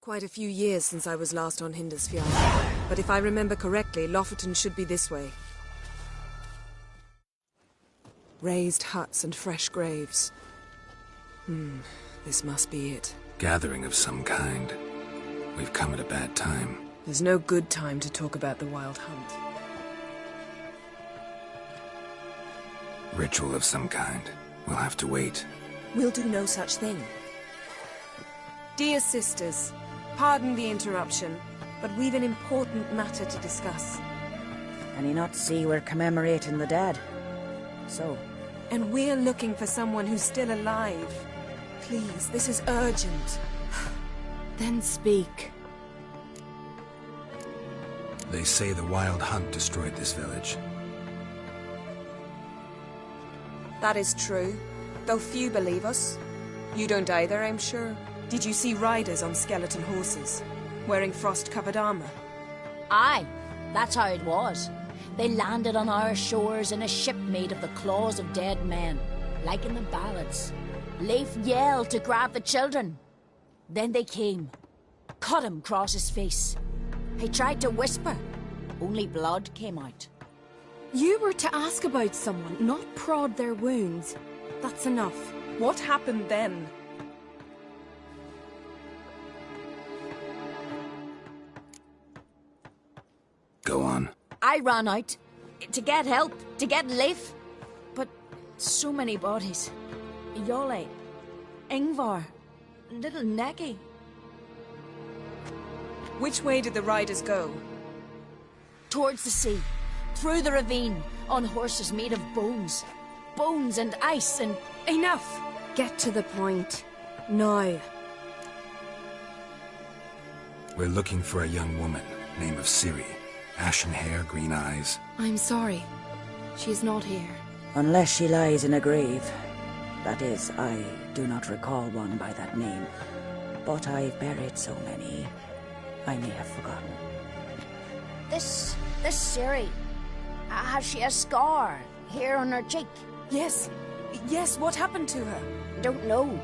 Quite a few years since I was last on Hindusfjall, but if I remember correctly, Lofoten should be this way. Raised huts and fresh graves. This must be it. Gathering of some kind. We've come at a bad time. There's no good time to talk about the Wild Hunt. Ritual of some kind. We'll have to wait. We'll do no such thing. Dear sisters, pardon the interruption, but we've an important matter to discuss. Can you not see we're commemorating the dead? So? And we're looking for someone who's still alive. Please, this is urgent. Then speak. They say the Wild Hunt destroyed this village. That is true, though few believe us. You don't either, I'm sure. Did you see riders on skeleton horses, wearing frost-covered armor? Aye, that's how it was. They landed on our shores in a ship made of the claws of dead men, like in the ballads. Leif yelled to grab the children. Then they came, cut him across his face. He tried to whisper, only blood came out. You were to ask about someone, not prod their wounds. That's enough. What happened then? Go on. I ran out to get help, to get Leif. But so many bodies. Yole, Ingvar, little Necky. Which way did the riders go? Towards the sea, through the ravine, on horses made of bones. Bones and ice and... Enough! Get to the point. Now. We're looking for a young woman, name of Ciri. Ashen hair, green eyes. I'm sorry. She's not here. Unless she lies in a grave. That is, I do not recall one by that name. But I've buried so many, I may have forgotten. This Ciri, has she a scar here on her cheek? Yes, what happened to her? Don't know.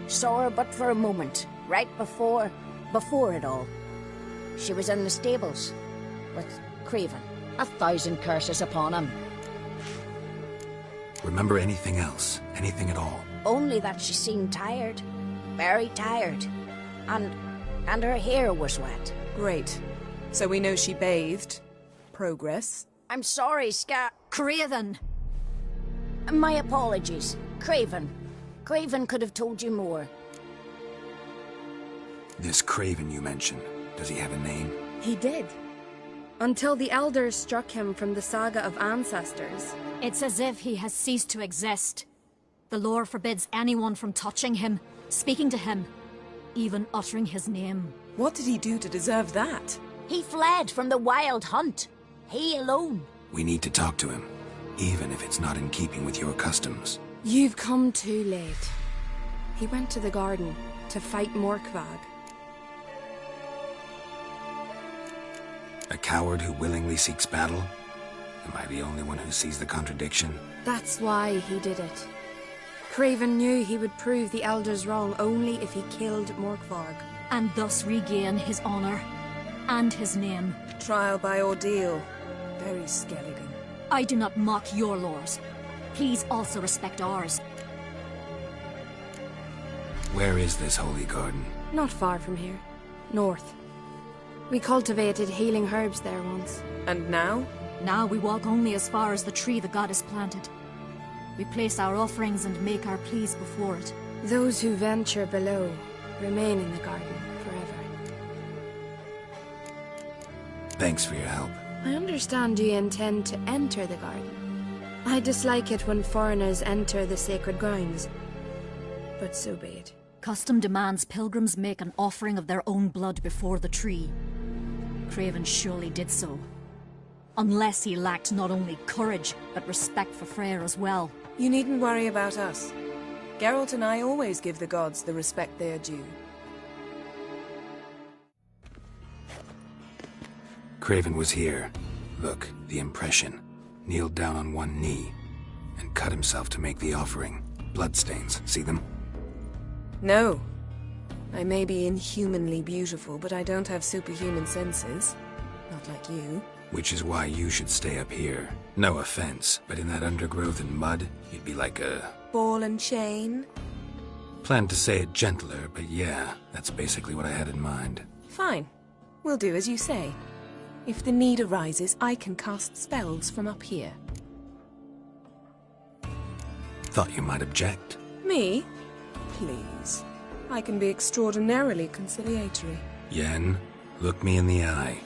Saw her but for a moment, right before it all. She was in the stables with Craven. 1,000 curses upon him. Remember anything else? Anything at all? Only that she seemed tired. Very tired. And her hair was wet. Great. So we know she bathed. Progress. I'm sorry, Craven. My apologies. Craven. Craven could have told you more. This Craven you mentioned, does he have a name? He did. Until the elders struck him from the saga of ancestors. It's as if he has ceased to exist. The lore forbids anyone from touching him, speaking to him, even uttering his name. What did he do to deserve that? He fled from the Wild Hunt. He alone. We need to talk to him, even if it's not in keeping with your customs. You've come too late. He went to the garden to fight Morkvag. A coward who willingly seeks battle? Am I the only one who sees the contradiction? That's why he did it. Craven knew he would prove the elders wrong only if he killed Morkvarg. And thus regain his honor and his name. Trial by ordeal. Very Skelligan. I do not mock your laws. Please also respect ours. Where is this holy garden? Not far from here. North. We cultivated healing herbs there once. And now? Now we walk only as far as the tree the goddess planted. We place our offerings and make our pleas before it. Those who venture below remain in the garden forever. Thanks for your help. I understand you intend to enter the garden. I dislike it when foreigners enter the sacred grounds. But so be it. Custom demands pilgrims make an offering of their own blood before the tree. Craven surely did so. Unless he lacked not only courage, but respect for Freyr as well. You needn't worry about us. Geralt and I always give the gods the respect they are due. Craven was here. Look, the impression. Kneeled down on one knee and cut himself to make the offering. Bloodstains, see them? No. I may be inhumanly beautiful, but I don't have superhuman senses. Not like you. Which is why you should stay up here. No offense, but in that undergrowth and mud, you'd be like a... Ball and chain? Planned to say it gentler, but yeah, that's basically what I had in mind. Fine. We'll do as you say. If the need arises, I can cast spells from up here. Thought you might object. Me? Please. I can be extraordinarily conciliatory. Yen, look me in the eye.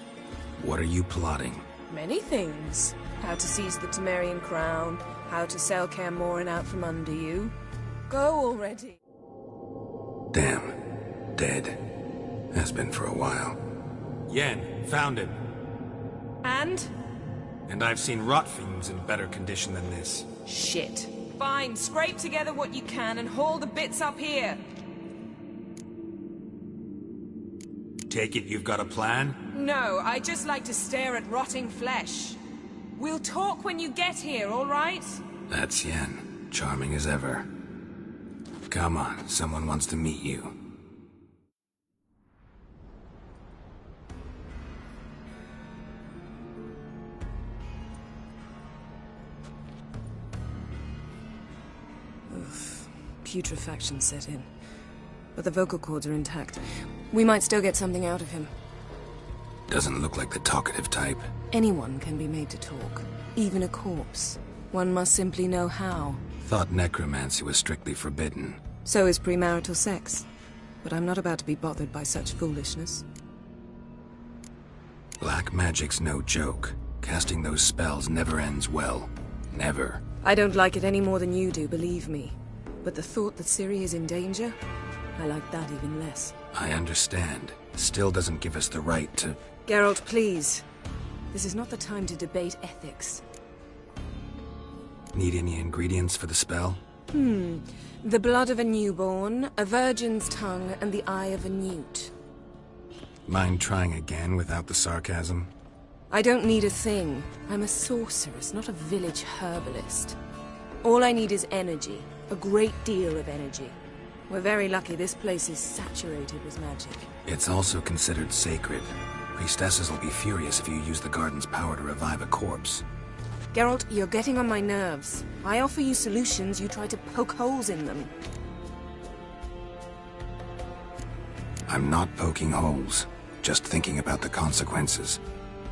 What are you plotting? Many things. How to seize the Temerian crown, how to sell Kaer Morhen out from under you. Go already. Damn. Dead. Has been for a while. Yen, found him. And? And I've seen rot fiends in better condition than this. Shit. Fine, scrape together what you can and haul the bits up here. Take it you've got a plan? No, I just like to stare at rotting flesh. We'll talk when you get here, all right? That's Yen. Charming as ever. Come on, someone wants to meet you. Putrefaction set in. But the vocal cords are intact. We might still get something out of him. Doesn't look like the talkative type. Anyone can be made to talk. Even a corpse. One must simply know how. Thought necromancy was strictly forbidden. So is premarital sex. But I'm not about to be bothered by such foolishness. Black magic's no joke. Casting those spells never ends well. Never. I don't like it any more than you do, believe me. But the thought that Ciri is in danger, I like that even less. I understand. Still doesn't give us the right to... Geralt, please. This is not the time to debate ethics. Need any ingredients for the spell? The blood of a newborn, a virgin's tongue, and the eye of a newt. Mind trying again without the sarcasm? I don't need a thing. I'm a sorceress, not a village herbalist. All I need is energy. A great deal of energy. We're very lucky this place is saturated with magic. It's also considered sacred. Priestesses will be furious if you use the garden's power to revive a corpse. Geralt, you're getting on my nerves. I offer you solutions, you try to poke holes in them. I'm not poking holes. Just thinking about the consequences.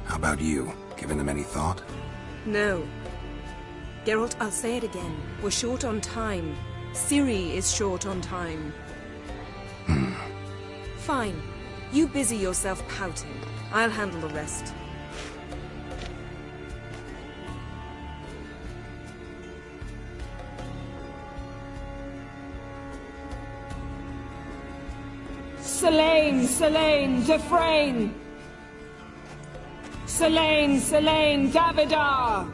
How about you? Given them any thought? No. Geralt, I'll say it again. We're short on time. Ciri is short on time. Fine. You busy yourself pouting. I'll handle the rest. Selene, Selene, Defrain! Selene, Selene, Davidar!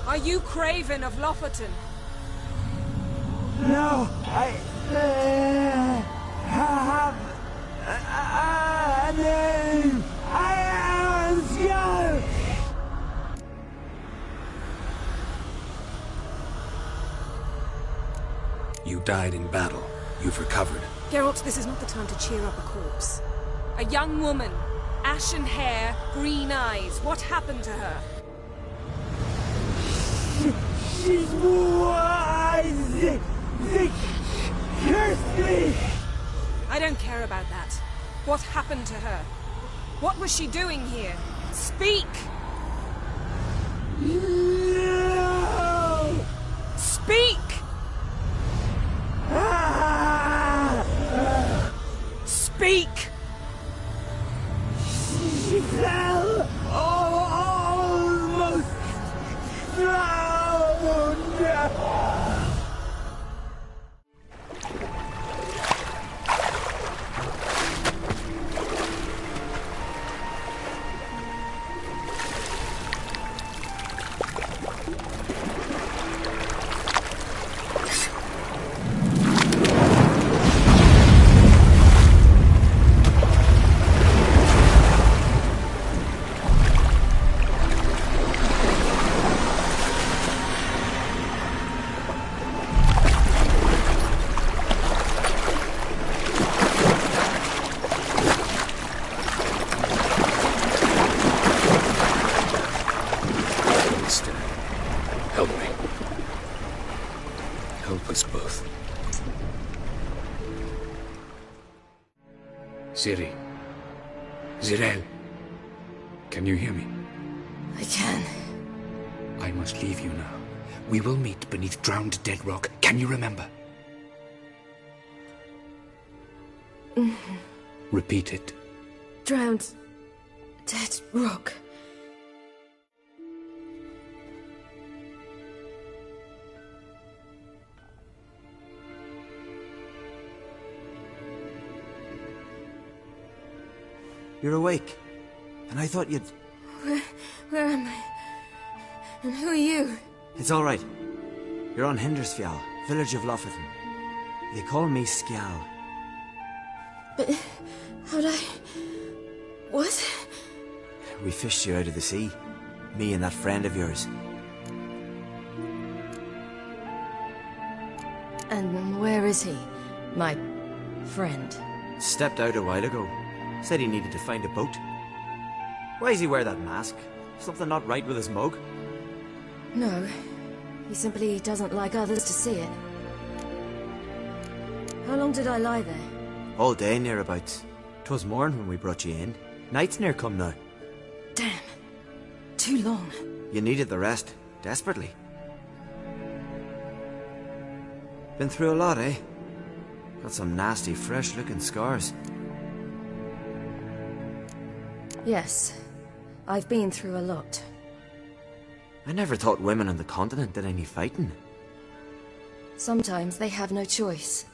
Are you Craven of Lofoten? No, I have a name. I am Scar. You died in battle. You've recovered. Geralt, this is not the time to cheer up a corpse. A young woman. Ashen hair, green eyes. What happened to her? She was... They cursed me. I don't care about that. What happened to her? What was she doing here? Speak! No! Speak! Speak! She fell almost drowned. Help me. Help us both. Ciri. Zirel. Can you hear me? I can. I must leave you now. We will meet beneath drowned dead rock. Can you remember? Repeat it. Drowned. Dead rock. You're awake. And I thought you'd... Where am I? And who are you? It's all right. You're on Hindersfjall, village of Lofferton. They call me Skjal. But... how'd I... What? We fished you out of the sea. Me and that friend of yours. And where is he? My... friend? Stepped out a while ago. Said he needed to find a boat. Why does he wear that mask? Something not right with his mug? No. He simply doesn't like others to see it. How long did I lie there? All day nearabouts. 'Twas morn when we brought you in. Night's near come now. Damn. Too long. You needed the rest. Desperately. Been through a lot, eh? Got some nasty, fresh-looking scars. Yes. I've been through a lot. I never thought women on the continent did any fighting. Sometimes they have no choice.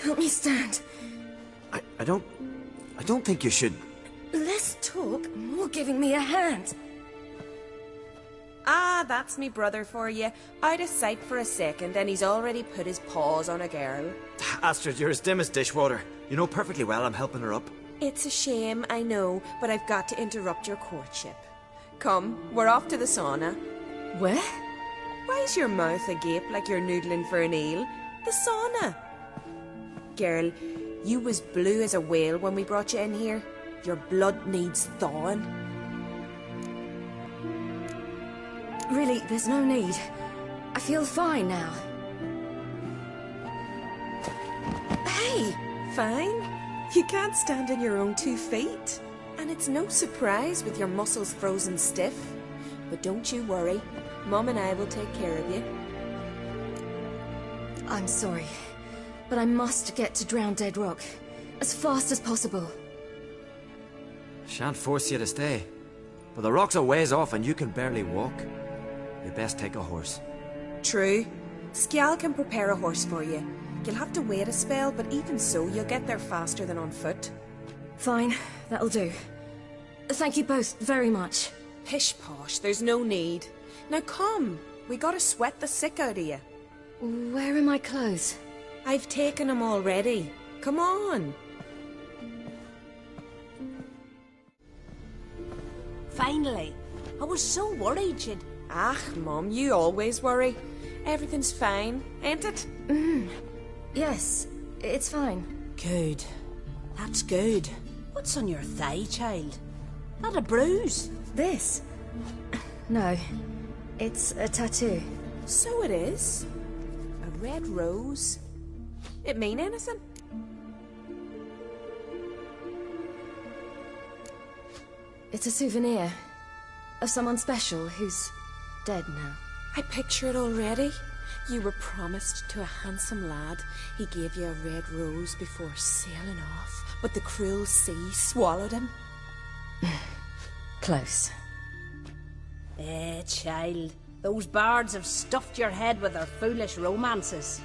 Help me stand. I don't think you should... Less talk, more giving me a hand. Ah, that's me brother for you. Out of sight for a second, and he's already put his paws on a girl. Astrid, you're as dim as dishwater. You know perfectly well I'm helping her up. It's a shame, I know, but I've got to interrupt your courtship. Come, we're off to the sauna. Where? Why's your mouth agape like you're noodling for an eel? The sauna. Girl, you was blue as a whale when we brought you in here. Your blood needs thawing. Really, there's no need. I feel fine now. Hey, fine? You can't stand on your own 2 feet. And it's no surprise with your muscles frozen stiff. But don't you worry. Mom and I will take care of you. I'm sorry, but I must get to Drowned Dead Rock. As fast as possible. Shan't force you to stay. But the rock's a ways off and you can barely walk. You best take a horse. True. Skjal can prepare a horse for you. You'll have to wait a spell, but even so, you'll get there faster than on foot. Fine, that'll do. Thank you both very much. Pish-posh, there's no need. Now come, we gotta sweat the sick out of you. Where are my clothes? I've taken them already. Come on. Finally. I was so worried you'd... Ah, Mum, you always worry. Everything's fine, ain't it? Yes, it's fine. Good. That's good. What's on your thigh, child? Not a bruise? This? No, it's a tattoo. So it is. A red rose. It mean anything? It's a souvenir of someone special who's dead now. I picture it already. You were promised to a handsome lad. He gave you a red rose before sailing off, but the cruel sea swallowed him. Close. Child. Those bards have stuffed your head with their foolish romances.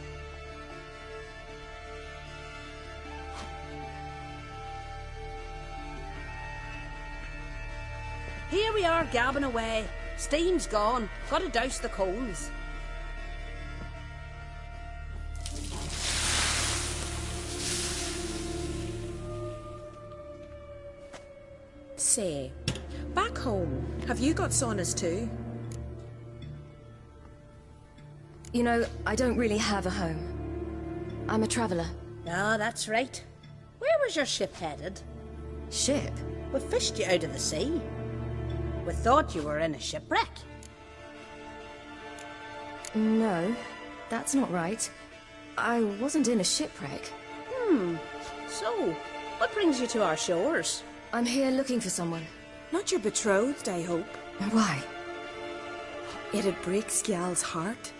Here we are, gabbing away. Steam's gone. Gotta douse the coals. Say, back home, have you got saunas too? You know, I don't really have a home. I'm a traveller. Ah, that's right. Where was your ship headed? Ship? We fished you out of the sea. We thought you were in a shipwreck. No, that's not right. I wasn't in a shipwreck. So, what brings you to our shores? I'm here looking for someone. Not your betrothed, I hope. Why? It'd break Skjal's heart.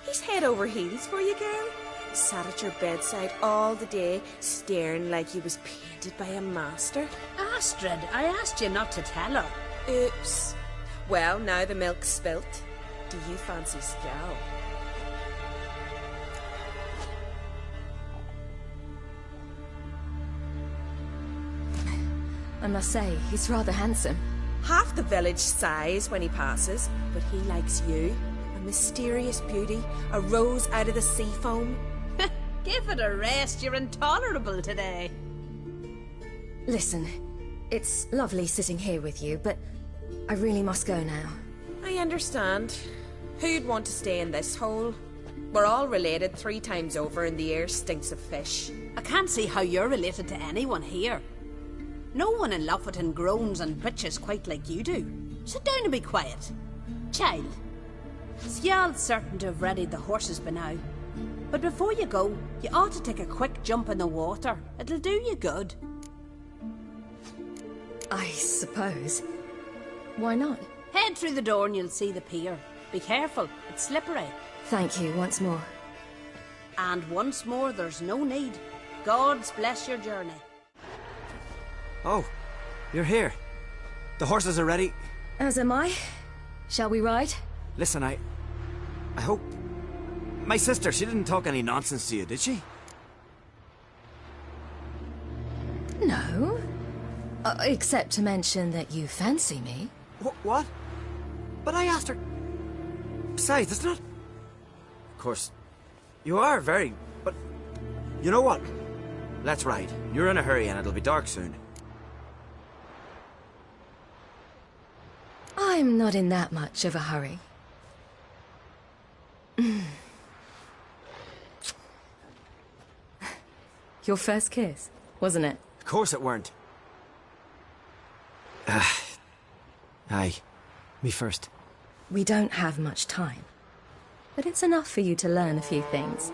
He's head over heels for you, girl. Sat at your bedside all the day, staring like he was painted by a master. Astrid, I asked you not to tell her. Oops. Well, now the milk's spilt. Do you fancy Skjal? I must say, he's rather handsome. Half the village sighs when he passes, but he likes you. A mysterious beauty, a rose out of the sea foam. Give it a rest, you're intolerable today. Listen, it's lovely sitting here with you, but I really must go now. I understand. Who'd want to stay in this hole? We're all related 3 times over and the air stinks of fish. I can't see how you're related to anyone here. No one in Lofoten groans and bitches quite like you do. Sit down and be quiet. Child, Skjal's certain to have readied the horses by now. But before you go, you ought to take a quick jump in the water. It'll do you good. I suppose. Why not? Head through the door and you'll see the pier. Be careful, it's slippery. Thank you once more. And once more, there's no need. God's bless your journey. Oh, you're here. The horses are ready. As am I. Shall we ride? Listen, I hope... My sister, she didn't talk any nonsense to you, did she? No. Except to mention that you fancy me. What? But I asked her... Besides, it's not... Of course, you are very... But... You know what? Let's ride. You're in a hurry and it'll be dark soon. I'm not in that much of a hurry. Your first kiss, wasn't it? Of course it weren't. Aye. Me first. We don't have much time. But it's enough for you to learn a few things.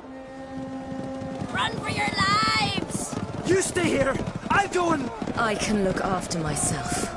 Run for your lives! You stay here! I'll go and... I can look after myself.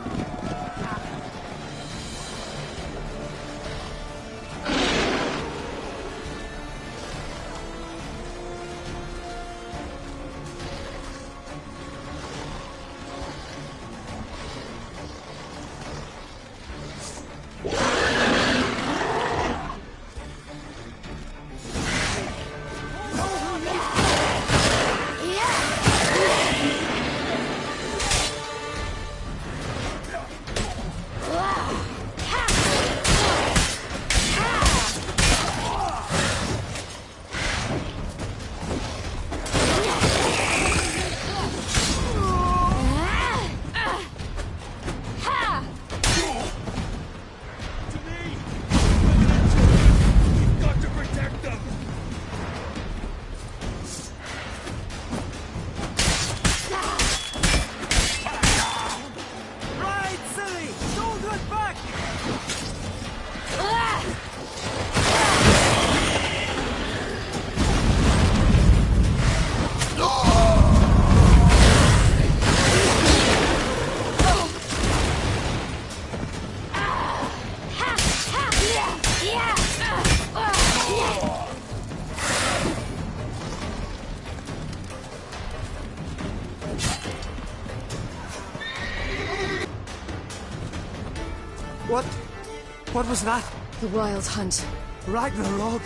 What was that? The Wild Hunt. Ragnarok?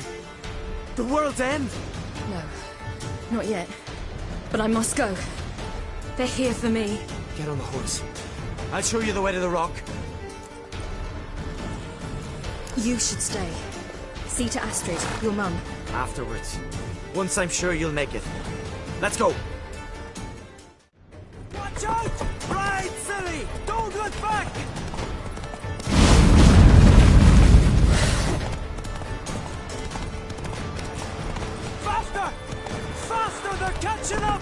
The world's end? No, not yet. But I must go. They're here for me. Get on the horse. I'll show you the way to the rock. You should stay. See to Astrid, your mum. Afterwards. Once I'm sure you'll make it. Let's go! Watch out! Ride, silly! Don't look back! Faster! Faster! They're catching up!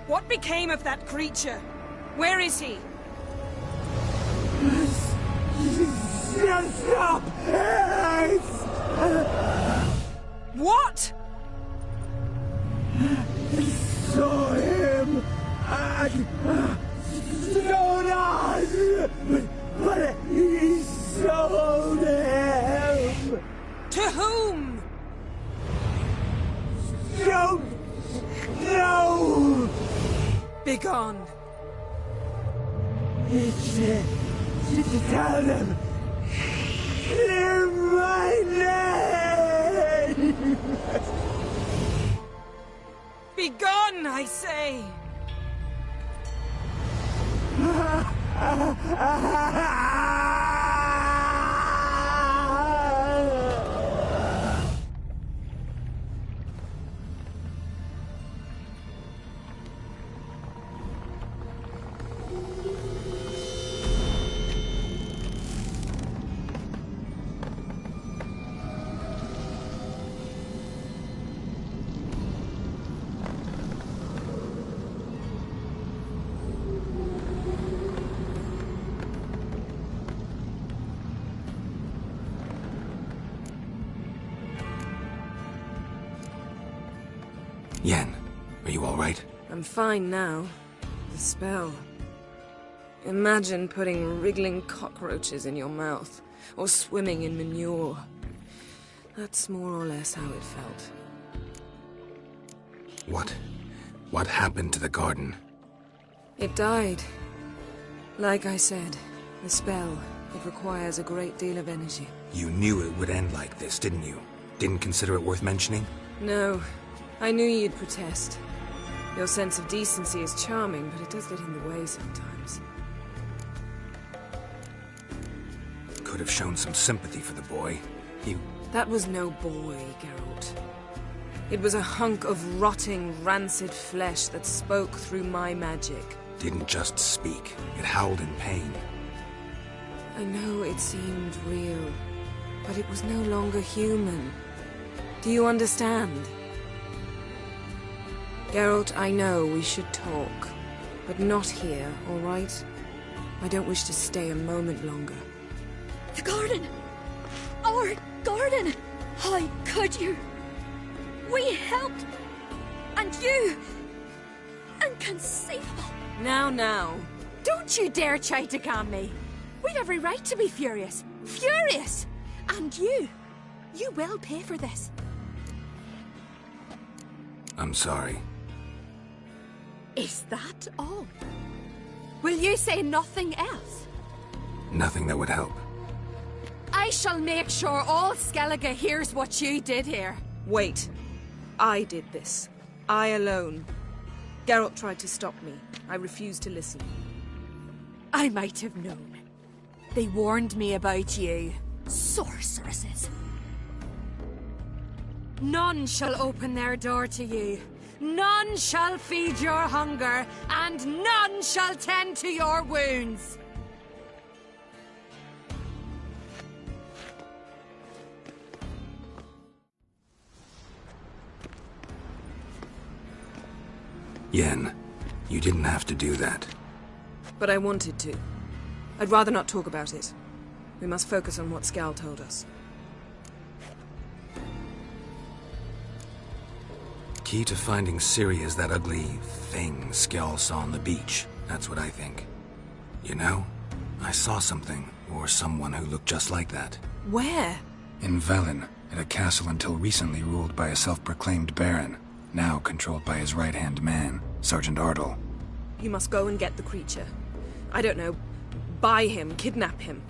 What became of that creature? Where is he? Stop! What? Saw him! Sold on! But he sold him! To whom? Don't know! Begone. Tell them! Clear my name! Begone, I say! Yen, are you all right? I'm fine now. The spell. Imagine putting wriggling cockroaches in your mouth, or swimming in manure. That's more or less how it felt. What happened to the garden? It died. Like I said, the spell, it requires a great deal of energy. You knew it would end like this, didn't you? Didn't consider it worth mentioning? No, I knew you'd protest. Your sense of decency is charming, but it does get in the way sometimes. Could have shown some sympathy for the boy. That was no boy, Geralt. It was a hunk of rotting, rancid flesh that spoke through my magic. didn't just speak. It howled in pain. I know it seemed real, but it was no longer human. Do you understand? Geralt, I know we should talk, but not here, all right? I don't wish to stay a moment longer. The garden! Our garden! How could you? We helped! And you! Inconceivable! Now. Don't you dare try to calm me. We've every right to be furious. Furious! And you will pay for this. I'm sorry. Is that all? Will you say nothing else? Nothing that would help. I shall make sure all Skellige hears what you did here. Wait. I did this. I alone. Geralt tried to stop me. I refused to listen. I might have known. They warned me about you. Sorceresses. None shall open their door to you. None shall feed your hunger, and none shall tend to your wounds. Yen, you didn't have to do that. But I wanted to. I'd rather not talk about it. We must focus on what Skal told us. Key to finding Ciri is that ugly thing Skell saw on the beach. That's what I think. You know, I saw something, or someone who looked just like that. Where? In Velen, at a castle until recently ruled by a self-proclaimed baron, now controlled by his right-hand man, Sergeant Ardle. You must go and get the creature. I don't know, buy him, kidnap him.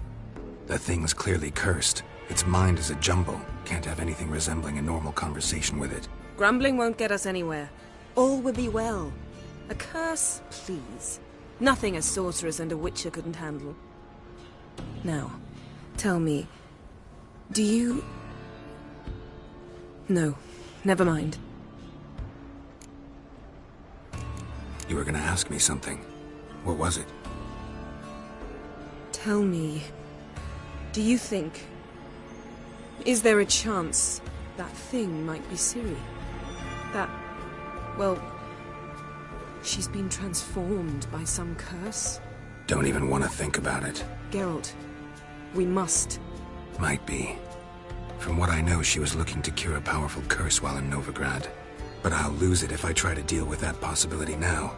The thing's clearly cursed. Its mind is a jumble. Can't have anything resembling a normal conversation with it. Grumbling won't get us anywhere. All will be well. A curse, please. Nothing a sorceress and a witcher couldn't handle. Now, tell me, do you... No, never mind. You were gonna ask me something. What was it? Tell me, do you think... Is there a chance that thing might be Ciri? That... well... she's been transformed by some curse? Don't even want to think about it. Geralt, we must. Might be. From what I know, she was looking to cure a powerful curse while in Novigrad. But I'll lose it if I try to deal with that possibility now.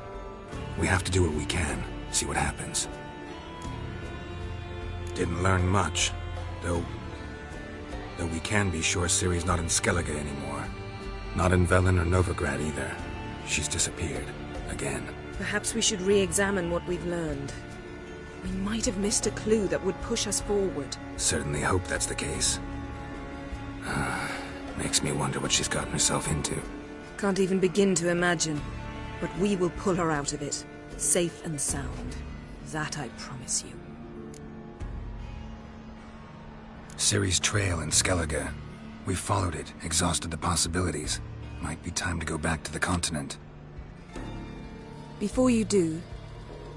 We have to do what we can, see what happens. Didn't learn much, though we can be sure Ciri's not in Skellige anymore. Not in Velen or Novigrad either. She's disappeared. Again. Perhaps we should re-examine what we've learned. We might have missed a clue that would push us forward. Certainly hope that's the case. Makes me wonder what she's gotten herself into. Can't even begin to imagine. But we will pull her out of it. Safe and sound. That I promise you. Ciri's trail in Skellige. We followed it, exhausted the possibilities. Might be time to go back to the continent. Before you do,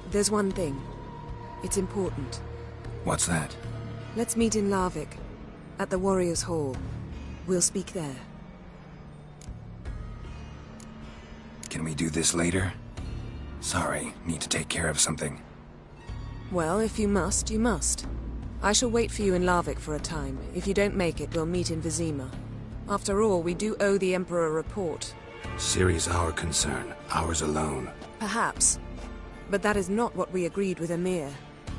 there's one thing. It's important. What's that? Let's meet in Larvik, at the Warriors' Hall. We'll speak there. Can we do this later? Sorry, need to take care of something. Well, if you must, you must. I shall wait for you in Larvik for a time. If you don't make it, we'll meet in Vizima. After all, we do owe the Emperor a report. Ciri's our concern, ours alone. Perhaps. But that is not what we agreed with Emir.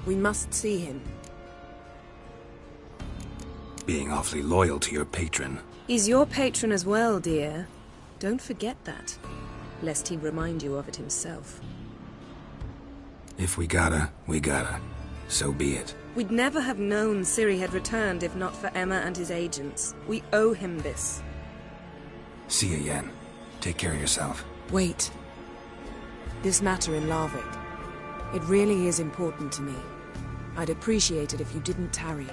We must see him. Being awfully loyal to your patron. He's your patron as well, dear. Don't forget that, lest he remind you of it himself. If we gotta, we gotta. So be it. We'd never have known Ciri had returned if not for Emma and his agents. We owe him this. See you, Yen. Take care of yourself. Wait. This matter in Larvik. It really is important to me. I'd appreciate it if you didn't tarry.